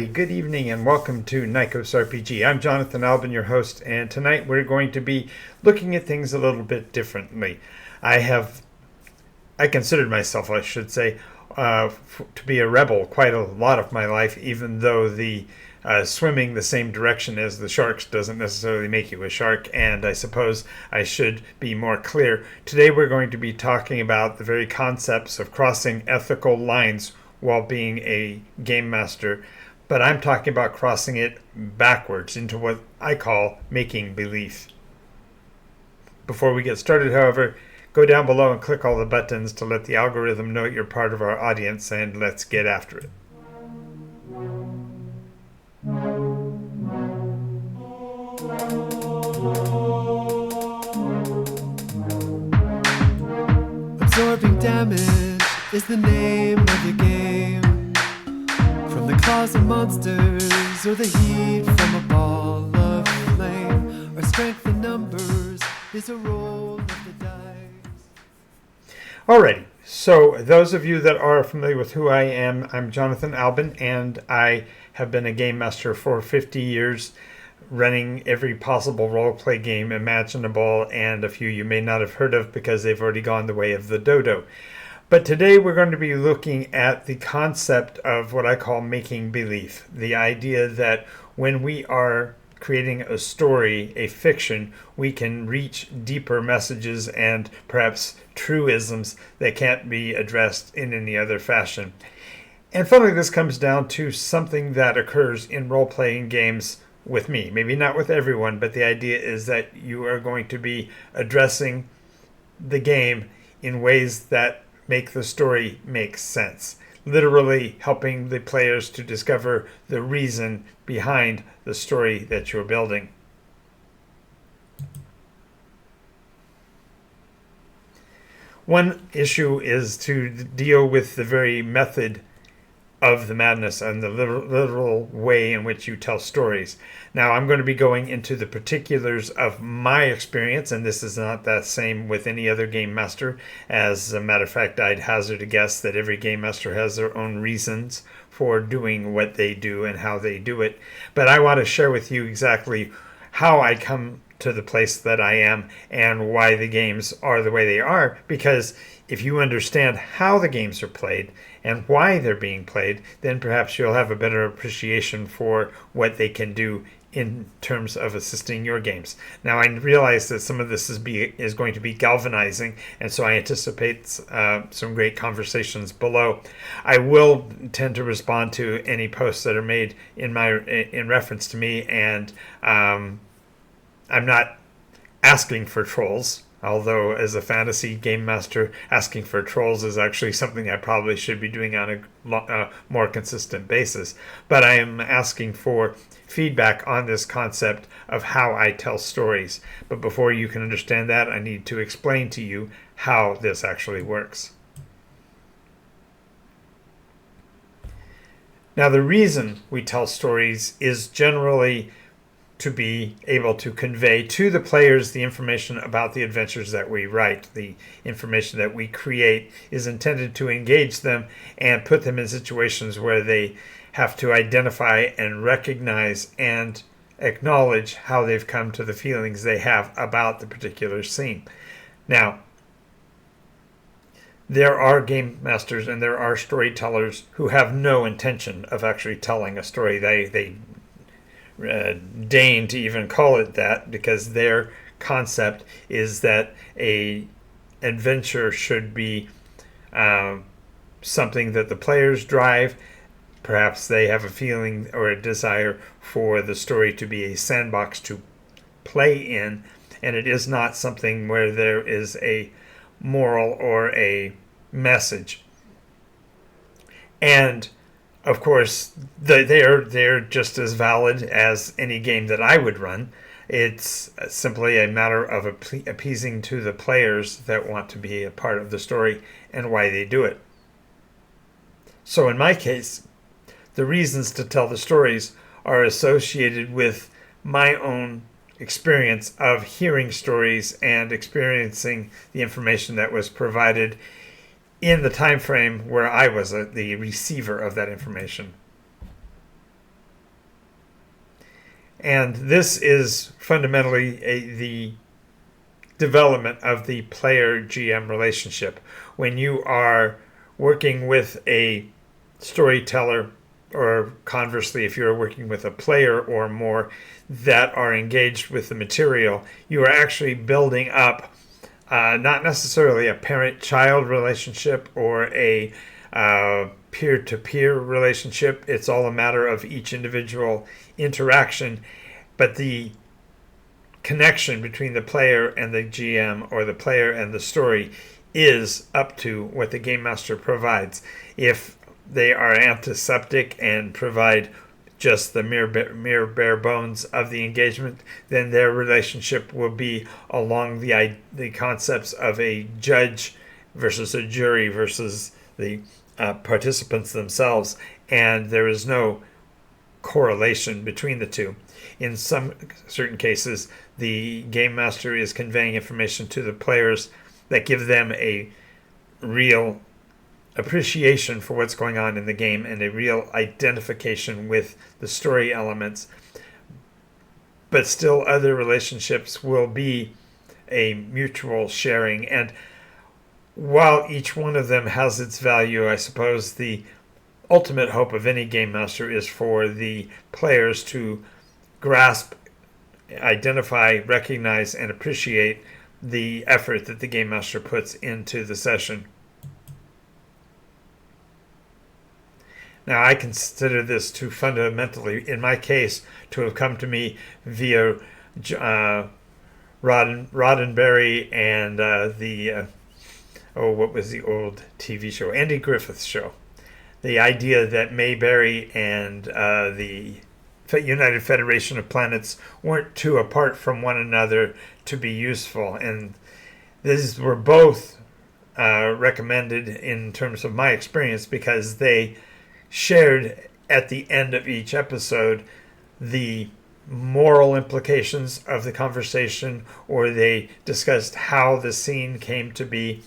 Good evening and welcome to NycosRPG. I'm Jonathan Albin, your host, and tonight we're going to be looking at things a little bit differently. I considered myself, I should say, to be a rebel quite a lot of my life, even though the swimming the same direction as the sharks doesn't necessarily make you a shark, and I suppose I should be more clear. Today we're going to be talking about the very concepts of crossing ethical lines while being a game master, but I'm talking about crossing it backwards into what I call making belief. Before we get started, however, go down below and click all the buttons to let the algorithm know you're part of our audience, and let's get after it. Absorbing damage is the name of the game. From the claws of monsters or the heat from a ball of flame, or strength in numbers is a roll of the dice. Alrighty, so those of you that are familiar with who I am, I'm Jonathan Albin, and I have been a game master for 50 years, running every possible role-play game imaginable, and a few you may not have heard of because they've already gone the way of the dodo. But today we're going to be looking at the concept of what I call making belief. The idea that when we are creating a story, a fiction, we can reach deeper messages and perhaps truisms that can't be addressed in any other fashion. And finally, this comes down to something that occurs in role-playing games with me. Maybe not with everyone, but the idea is that you are going to be addressing the game in ways that make the story make sense. Literally helping the players to discover the reason behind the story that you're building. One issue is to deal with the very method of the madness and the literal way in which you tell stories. Now, I'm going to be going into the particulars of my experience, and this is not the same with any other game master. As a matter of fact, I'd hazard a guess that every game master has their own reasons for doing what they do and how they do it. But I want to share with you exactly how I come to the place that I am and why the games are the way they are, because if you understand how the games are played and why they're being played, then perhaps you'll have a better appreciation for what they can do in terms of assisting your games. Now, I realize that some of this is going to be galvanizing, and so I anticipate some great conversations below. I will tend to respond to any posts that are made in reference to me, and I'm not asking for trolls. Although, as a fantasy game master, asking for trolls is actually something I probably should be doing on a more consistent basis. But I am asking for feedback on this concept of how I tell stories. But before you can understand that, I need to explain to you how this actually works. Now, the reason we tell stories is generally to be able to convey to the players the information about the adventures that we write. The information that we create is intended to engage them and put them in situations where they have to identify and recognize and acknowledge how they've come to the feelings they have about the particular scene. Now, there are game masters and there are storytellers who have no intention of actually telling a story. They deign to even call it that because their concept is that a adventure should be something that the players drive. Perhaps they have a feeling or a desire for the story to be a sandbox to play in, and it is not something where there is a moral or a message. And of course, they're just as valid as any game that I would run. It's simply a matter of appeasing to the players that want to be a part of the story and why they do it. So in my case, the reasons to tell the stories are associated with my own experience of hearing stories and experiencing the information that was provided in the time frame where I was the receiver of that information. And this is fundamentally the development of the player GM relationship. When you are working with a storyteller, or conversely, if you're working with a player or more that are engaged with the material, you are actually building up not necessarily a parent-child relationship or a peer-to-peer relationship. It's all a matter of each individual interaction, but the connection between the player and the GM, or the player and the story, is up to what the game master provides. If they are antiseptic and provide just the mere bare bones of the engagement, then their relationship will be along the concepts of a judge versus a jury versus the participants themselves, and there is no correlation between the two. In some certain cases, the game master is conveying information to the players that give them a real appreciation for what's going on in the game and a real identification with the story elements. But still, other relationships will be a mutual sharing. And while each one of them has its value, I suppose the ultimate hope of any game master is for the players to grasp, identify, recognize, and appreciate the effort that the game master puts into the session. Now, I consider this to fundamentally, in my case, to have come to me via Roddenberry and what was the old TV show? Andy Griffith's show. The idea that Mayberry and the United Federation of Planets weren't too apart from one another to be useful. And these were both recommended in terms of my experience, because they shared at the end of each episode the moral implications of the conversation, or they discussed how the scene came to be.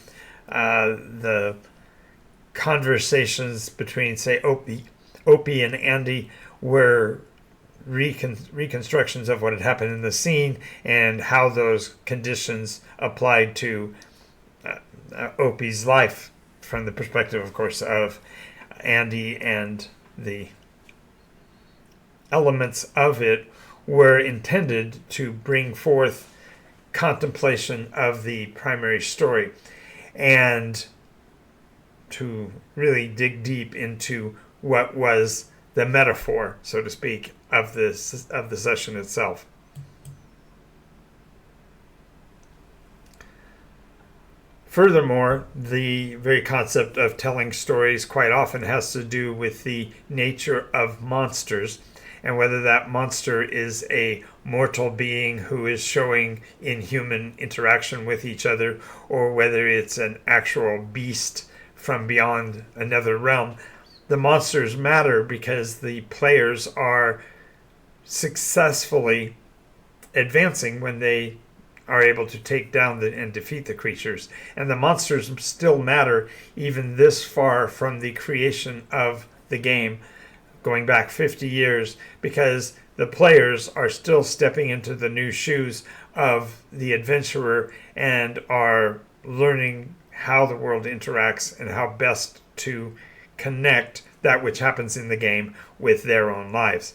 The conversations between, say, Opie and Andy were reconstructions of what had happened in the scene and how those conditions applied to Opie's life from the perspective, of course, of Andy, and the elements of it were intended to bring forth contemplation of the primary story and to really dig deep into what was the metaphor, so to speak, of the session itself. Furthermore, the very concept of telling stories quite often has to do with the nature of monsters, and whether that monster is a mortal being who is showing inhuman interaction with each other, or whether it's an actual beast from beyond another realm. The monsters matter because the players are successfully advancing when they are able to take down and defeat the creatures. And the monsters still matter even this far from the creation of the game, going back 50 years, because the players are still stepping into the new shoes of the adventurer and are learning how the world interacts and how best to connect that which happens in the game with their own lives.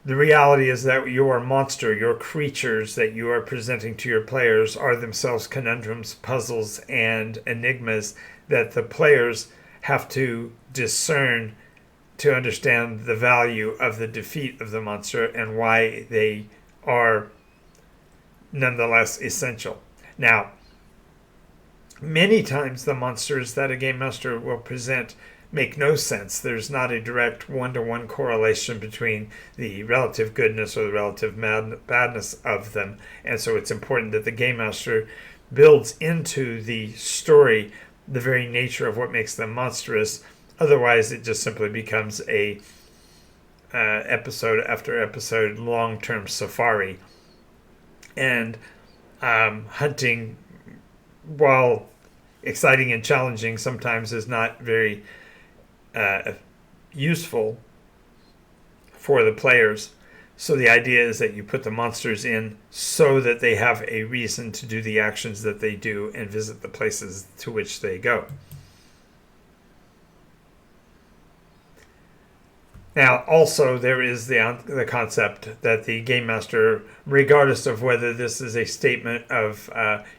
The reality is that your monster, your creatures that you are presenting to your players, are themselves conundrums, puzzles, and enigmas that the players have to discern to understand the value of the defeat of the monster and why they are nonetheless essential. Now, many times the monsters that a game master will present make no sense. There's not a direct one-to-one correlation between the relative goodness or the relative badness of them, and so it's important that the game master builds into the story the very nature of what makes them monstrous. Otherwise, it just simply becomes a episode after episode long-term safari. And hunting, while exciting and challenging, sometimes is not very useful for the players. So the idea is that you put the monsters in so that they have a reason to do the actions that they do and visit the places to which they go. Now, also, there is the concept that the game master, regardless of whether this is a statement of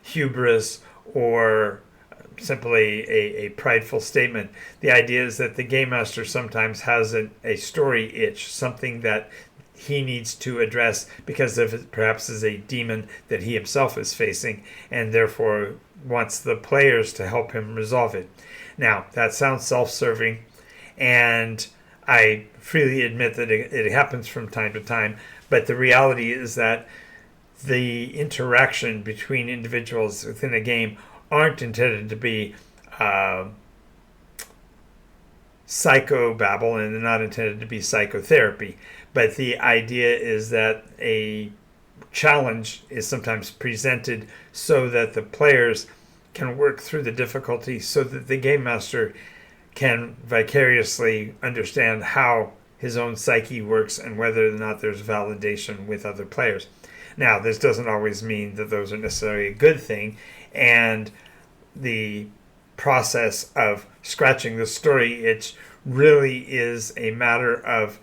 hubris or simply a prideful statement, the idea is that the game master sometimes has a story itch, something that he needs to address because of it perhaps is a demon that he himself is facing, and therefore wants the players to help him resolve it. Now, that sounds self-serving, and I freely admit that it happens from time to time, but the reality is that the interaction between individuals within a game aren't intended to be psychobabble, and they're not intended to be psychotherapy. But the idea is that a challenge is sometimes presented so that the players can work through the difficulty so that the game master can vicariously understand how his own psyche works and whether or not there's validation with other players. Now, this doesn't always mean that those are necessarily a good thing, and the process of scratching the story itch really is a matter of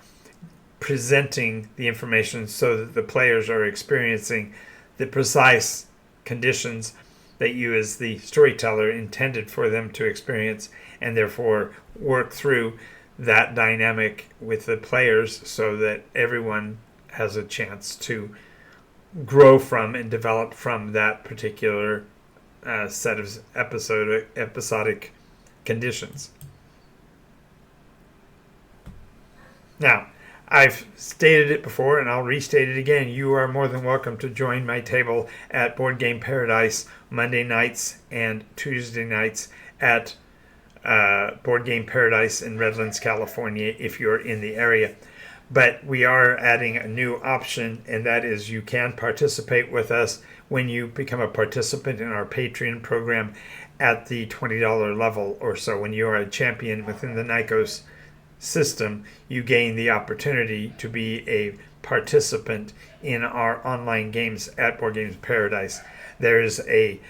presenting the information so that the players are experiencing the precise conditions that you as the storyteller intended for them to experience, and therefore work through that dynamic with the players so that everyone has a chance to grow from and develop from that particular set of episodic conditions. Now, I've stated it before, and I'll restate it again. You are more than welcome to join my table at Board Game Paradise Monday nights and Tuesday nights at Board Game Paradise in Redlands, California, if you're in the area. But we are adding a new option, and that is you can participate with us when you become a participant in our Patreon program at the $20 level or so. When you are a champion within the Nycos system, you gain the opportunity to be a participant in our online games at Board Games Paradise. There is a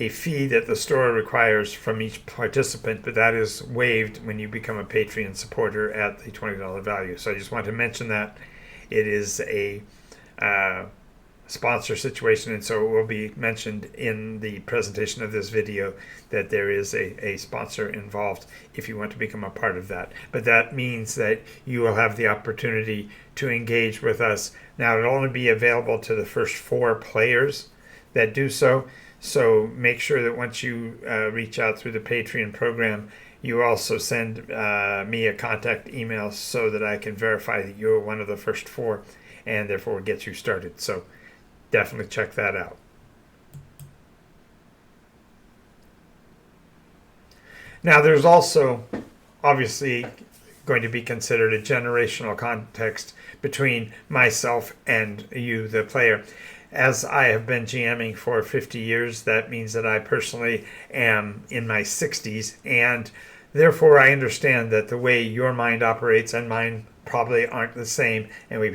fee that the store requires from each participant, but that is waived when you become a Patreon supporter at the $20 value. So I just want to mention that it is a sponsor situation, and so it will be mentioned in the presentation of this video that there is a sponsor involved if you want to become a part of that. But that means that you will have the opportunity to engage with us. Now, it'll only be available to the first 4 players that do so. So make sure that once you reach out through the Patreon program, you also send me a contact email so that I can verify that you're one of the first 4 and therefore get you started. So definitely check that out. Now, there's also obviously going to be considered a generational context between myself and you, the player. As I have been GMing for 50 years, that means that I personally am in my 60s, and therefore I understand that the way your mind operates and mine probably aren't the same, and we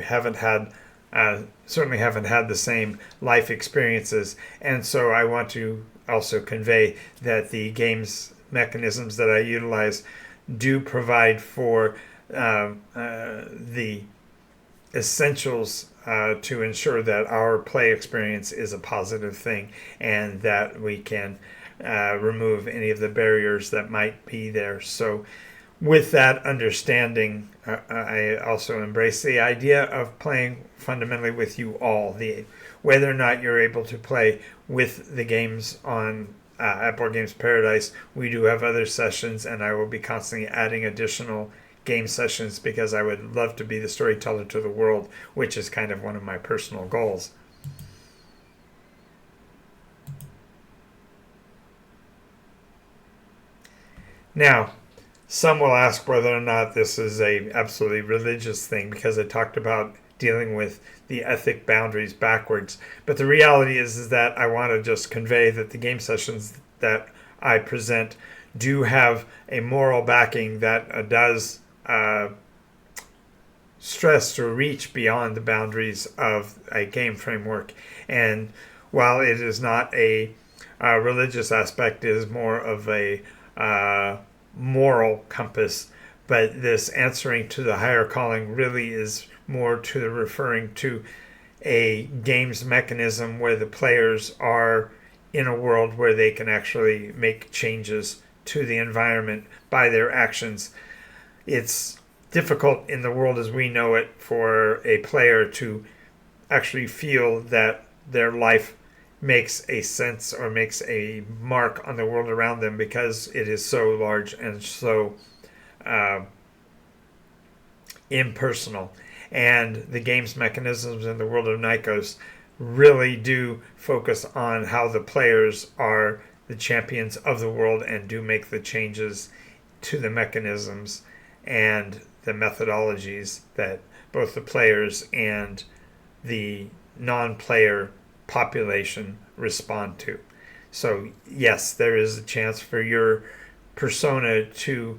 certainly haven't had the same life experiences. And so I want to also convey that the games mechanisms that I utilize do provide for the essentials to ensure that our play experience is a positive thing and that we can remove any of the barriers that might be there. So with that understanding, I also embrace the idea of playing fundamentally with you all. Whether or not you're able to play with the games on at Board Games Paradise, we do have other sessions, and I will be constantly adding additional game sessions because I would love to be the storyteller to the world, which is kind of one of my personal goals. Now, some will ask whether or not this is a absolutely religious thing because I talked about dealing with the ethic boundaries backwards. But the reality is that I want to just convey that the game sessions that I present do have a moral backing that does stress or reach beyond the boundaries of a game framework. And while it is not a religious aspect, it is more of a moral compass. But this answering to the higher calling really is more to the referring to a games mechanism where the players are in a world where they can actually make changes to the environment by their actions. It's difficult in the world as we know it for a player to actually feel that their life makes a sense or makes a mark on the world around them because it is so large and so impersonal. And the games mechanisms in the world of Nikos really do focus on how the players are the champions of the world and do make the changes to the mechanisms and the methodologies that both the players and the non-player population respond to. So yes, there is a chance for your persona to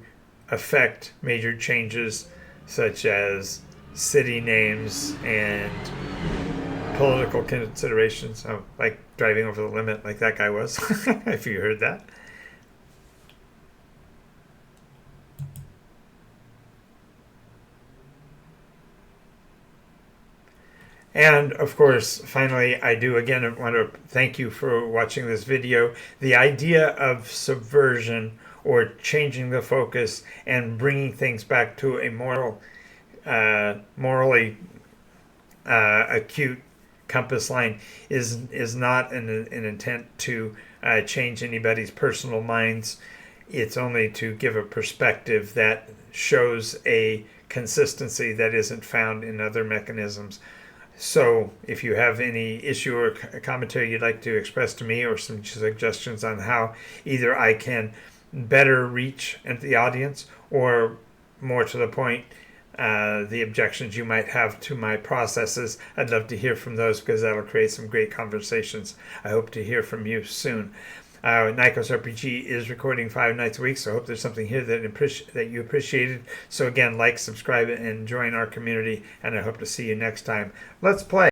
affect major changes such as city names and political considerations, like driving over the limit like that guy was, if you heard that. And of course, finally, I do again want to thank you for watching this video. The idea of subversion or changing the focus and bringing things back to a morally acute compass line is not an intent to change anybody's personal minds. It's only to give a perspective that shows a consistency that isn't found in other mechanisms. So if you have any issue or commentary you'd like to express to me or some suggestions on how either I can better reach the audience or more to the point, the objections you might have to my processes, I'd love to hear from those because that'll create some great conversations. I hope to hear from you soon. NycosRPG is recording 5 nights a week, so I hope there's something here that you appreciated. So again, like, subscribe, and join our community, and I hope to see you next time. Let's play.